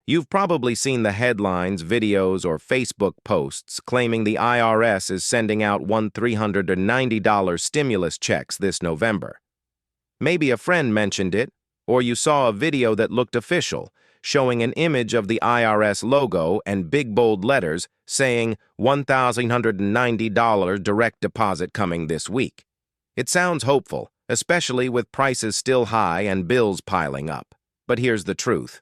You've probably seen the headlines, videos, or Facebook posts claiming the IRS is sending out $390 stimulus checks this November. Maybe a friend mentioned it, or you saw a video that looked official, showing an image of the IRS logo and big bold letters saying $1,390 direct deposit coming this week. It sounds hopeful, especially with prices still high and bills piling up. But here's the truth.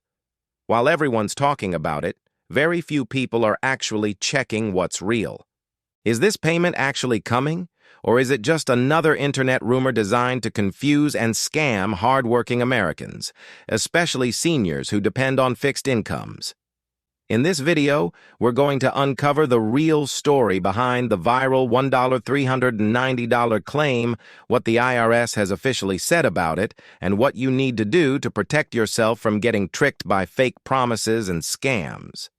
While everyone's talking about it, very few people are actually checking what's real. Is this payment actually coming? Or is it just another internet rumor designed to confuse and scam hardworking Americans, especially seniors who depend on fixed incomes? In this video, we're going to uncover the real story behind the viral $390 claim, what the IRS has officially said about it, and what you need to do to protect yourself from getting tricked by fake promises and scams.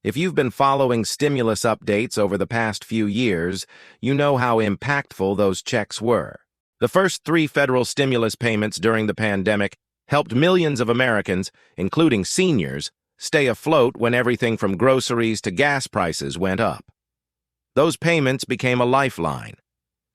If you've been following stimulus updates over the past few years, you know how impactful those checks were. The first 3 federal stimulus payments during the pandemic helped millions of Americans, including seniors, stay afloat when everything from groceries to gas prices went up. Those payments became a lifeline,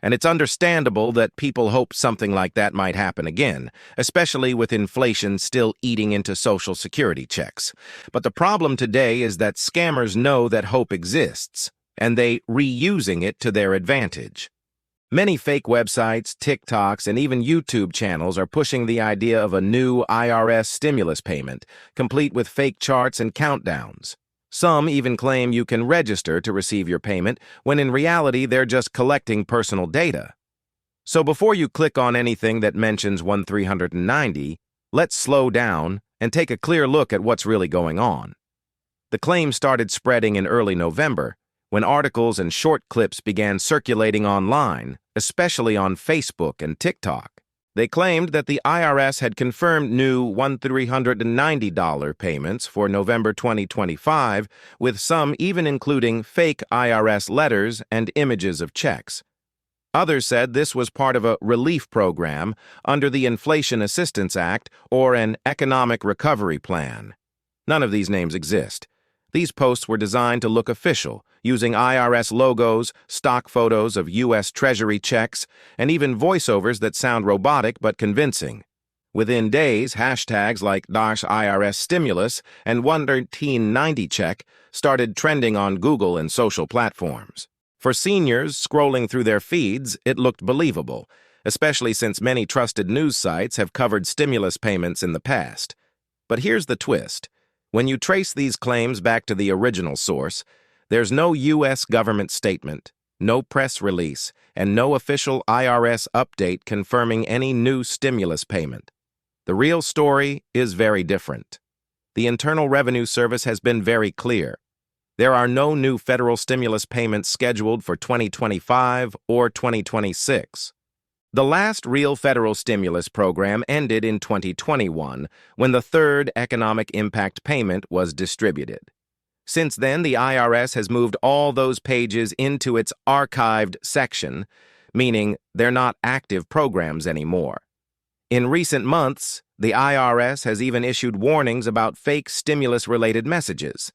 and it's understandable that people hope something like that might happen again, especially with inflation still eating into Social Security checks. But the problem today is that scammers know that hope exists, and they reusing it to their advantage. Many fake websites, TikToks, and even YouTube channels are pushing the idea of a new IRS stimulus payment, complete with fake charts and countdowns. Some even claim you can register to receive your payment, when in reality they're just collecting personal data. So before you click on anything that mentions 390, let's slow down and take a clear look at what's really going on. The claim started spreading in early November, when articles and short clips began circulating online, especially on Facebook and TikTok. They claimed that the IRS had confirmed new $390 payments for November 2025, with some even including fake IRS letters and images of checks. Others said this was part of a relief program under the Inflation Assistance Act or an economic recovery plan. None of these names exist. These posts were designed to look official, using IRS logos, stock photos of U.S. Treasury checks, and even voiceovers that sound robotic but convincing. Within days, hashtags like -IRS stimulus and 1390 check started trending on Google and social platforms. For seniors scrolling through their feeds, it looked believable, especially since many trusted news sites have covered stimulus payments in the past. But here's the twist. When you trace these claims back to the original source, there's no U.S. government statement, no press release, and no official IRS update confirming any new stimulus payment. The real story is very different. The Internal Revenue Service has been very clear. There are no new federal stimulus payments scheduled for 2025 or 2026. The last real federal stimulus program ended in 2021, when the third economic impact payment was distributed. Since then, the IRS has moved all those pages into its archived section, meaning they're not active programs anymore. In recent months, the IRS has even issued warnings about fake stimulus-related messages.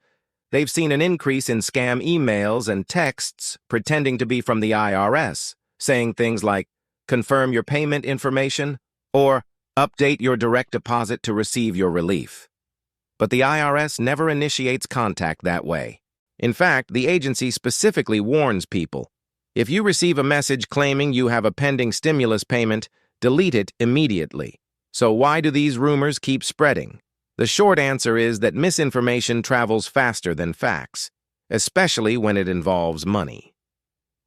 They've seen an increase in scam emails and texts pretending to be from the IRS, saying things like, "Confirm your payment information," or "Update your direct deposit to receive your relief." But the IRS never initiates contact that way. In fact, the agency specifically warns people, if you receive a message claiming you have a pending stimulus payment, delete it immediately. So why do these rumors keep spreading? The short answer is that misinformation travels faster than facts, especially when it involves money.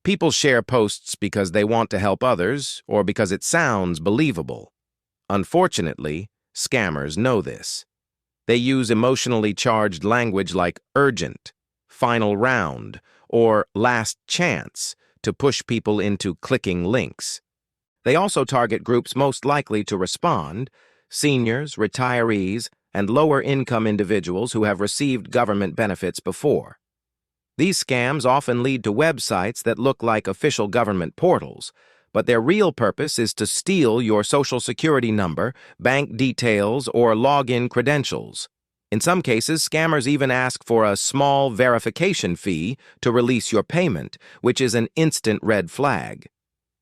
People share posts because they want to help others or because it sounds believable. Unfortunately, scammers know this. They use emotionally charged language like urgent, final round, or last chance to push people into clicking links. They also target groups most likely to respond: seniors, retirees, and lower-income individuals who have received government benefits before. These scams often lead to websites that look like official government portals, but their real purpose is to steal your Social Security number, bank details, or login credentials. In some cases, scammers even ask for a small verification fee to release your payment, which is an instant red flag.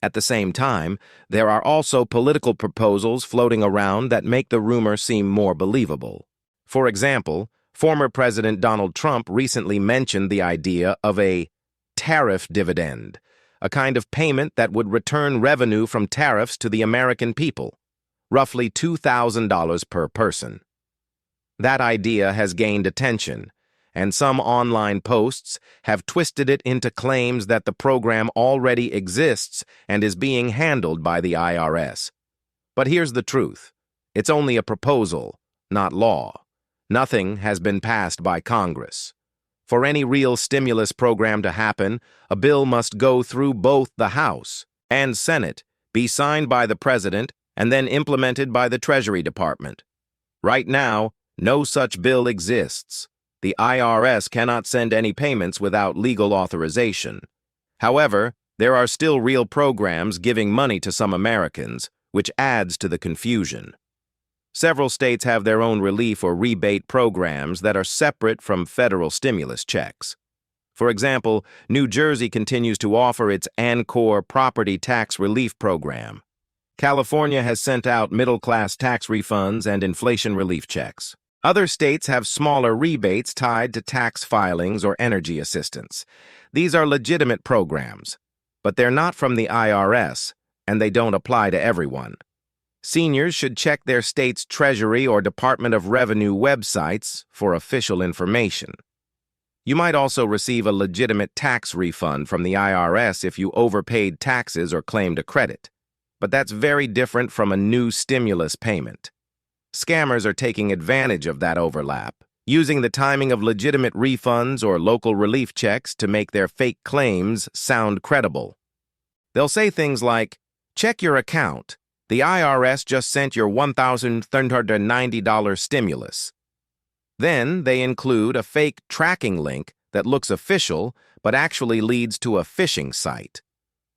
At the same time, there are also political proposals floating around that make the rumor seem more believable. For example, former President Donald Trump recently mentioned the idea of a tariff dividend, a kind of payment that would return revenue from tariffs to the American people, roughly $2,000 per person. That idea has gained attention, and some online posts have twisted it into claims that the program already exists and is being handled by the IRS. But here's the truth. It's only a proposal, not law. Nothing has been passed by Congress. For any real stimulus program to happen, a bill must go through both the House and Senate, be signed by the President, and then implemented by the Treasury Department. Right now, no such bill exists. The IRS cannot send any payments without legal authorization. However, there are still real programs giving money to some Americans, which adds to the confusion. Several states have their own relief or rebate programs that are separate from federal stimulus checks. For example, New Jersey continues to offer its Encore property tax relief program. California has sent out middle-class tax refunds and inflation relief checks. Other states have smaller rebates tied to tax filings or energy assistance. These are legitimate programs, but they're not from the IRS, and they don't apply to everyone. Seniors should check their state's Treasury or Department of Revenue websites for official information. You might also receive a legitimate tax refund from the IRS if you overpaid taxes or claimed a credit, but that's very different from a new stimulus payment. Scammers are taking advantage of that overlap, using the timing of legitimate refunds or local relief checks to make their fake claims sound credible. They'll say things like, "Check your account. The IRS just sent your $1,390 stimulus." Then they include a fake tracking link that looks official but actually leads to a phishing site.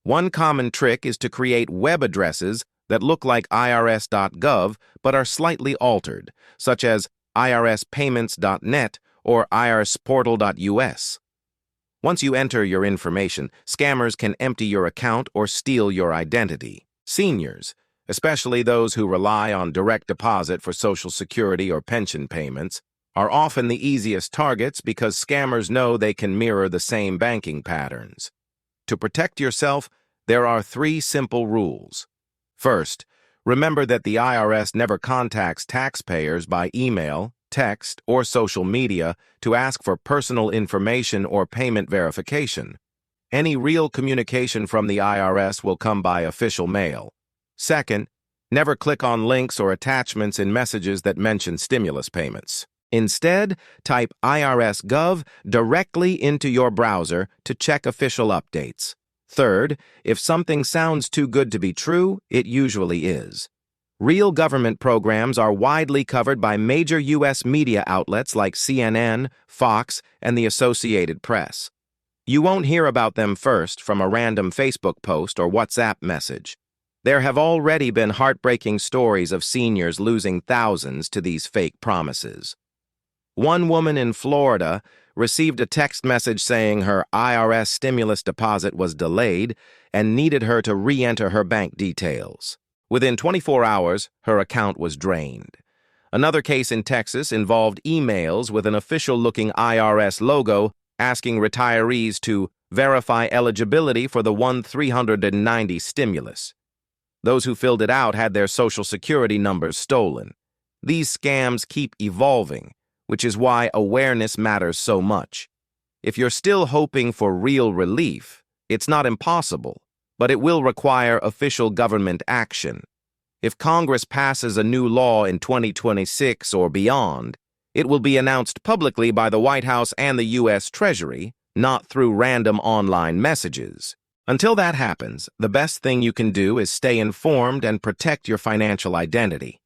One common trick is to create web addresses that look like irs.gov but are slightly altered, such as irspayments.net or irsportal.us. Once you enter your information, scammers can empty your account or steal your identity. Seniors, especially those who rely on direct deposit for Social Security or pension payments, are often the easiest targets because scammers know they can mirror the same banking patterns. To protect yourself, there are 3 simple rules. First, remember that the IRS never contacts taxpayers by email, text, or social media to ask for personal information or payment verification. Any real communication from the IRS will come by official mail. Second, never click on links or attachments in messages that mention stimulus payments. Instead, type IRS.gov directly into your browser to check official updates. Third, if something sounds too good to be true, it usually is. Real government programs are widely covered by major U.S. media outlets like CNN, Fox, and the Associated Press. You won't hear about them first from a random Facebook post or WhatsApp message. There have already been heartbreaking stories of seniors losing thousands to these fake promises. One woman in Florida received a text message saying her IRS stimulus deposit was delayed and needed her to re-enter her bank details. Within 24 hours, her account was drained. Another case in Texas involved emails with an official-looking IRS logo asking retirees to verify eligibility for the $1,390 stimulus. Those who filled it out had their Social Security numbers stolen. These scams keep evolving, which is why awareness matters so much. If you're still hoping for real relief, it's not impossible, but it will require official government action. If Congress passes a new law in 2026 or beyond, it will be announced publicly by the White House and the U.S. Treasury, not through random online messages. Until that happens, the best thing you can do is stay informed and protect your financial identity.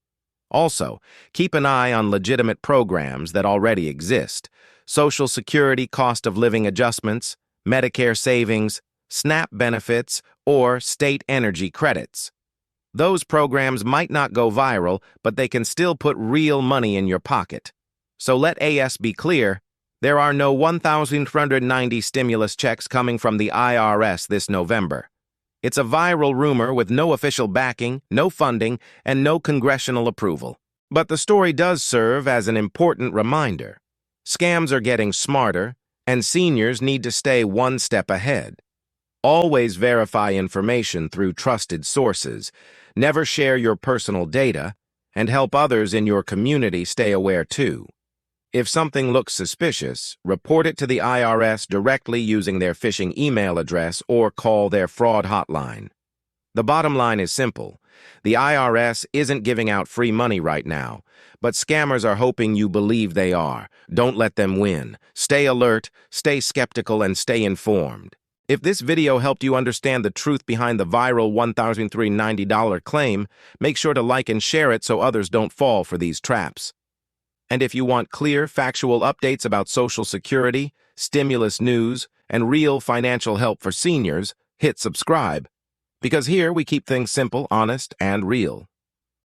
Also, keep an eye on legitimate programs that already exist: Social Security cost of living adjustments, Medicare savings, SNAP benefits, or state energy credits. Those programs might not go viral, but they can still put real money in your pocket. So let AS be clear, there are no 1,390 stimulus checks coming from the IRS this November. It's a viral rumor with no official backing, no funding, and no congressional approval. But the story does serve as an important reminder. Scams are getting smarter, and seniors need to stay one step ahead. Always verify information through trusted sources, never share your personal data, and help others in your community stay aware too. If something looks suspicious, report it to the IRS directly using their phishing email address or call their fraud hotline. The bottom line is simple. The IRS isn't giving out free money right now, but scammers are hoping you believe they are. Don't let them win. Stay alert, stay skeptical, and stay informed. If this video helped you understand the truth behind the viral $1,390 claim, make sure to like and share it so others don't fall for these traps. And if you want clear, factual updates about Social Security, stimulus news, and real financial help for seniors, hit subscribe. Because here we keep things simple, honest, and real.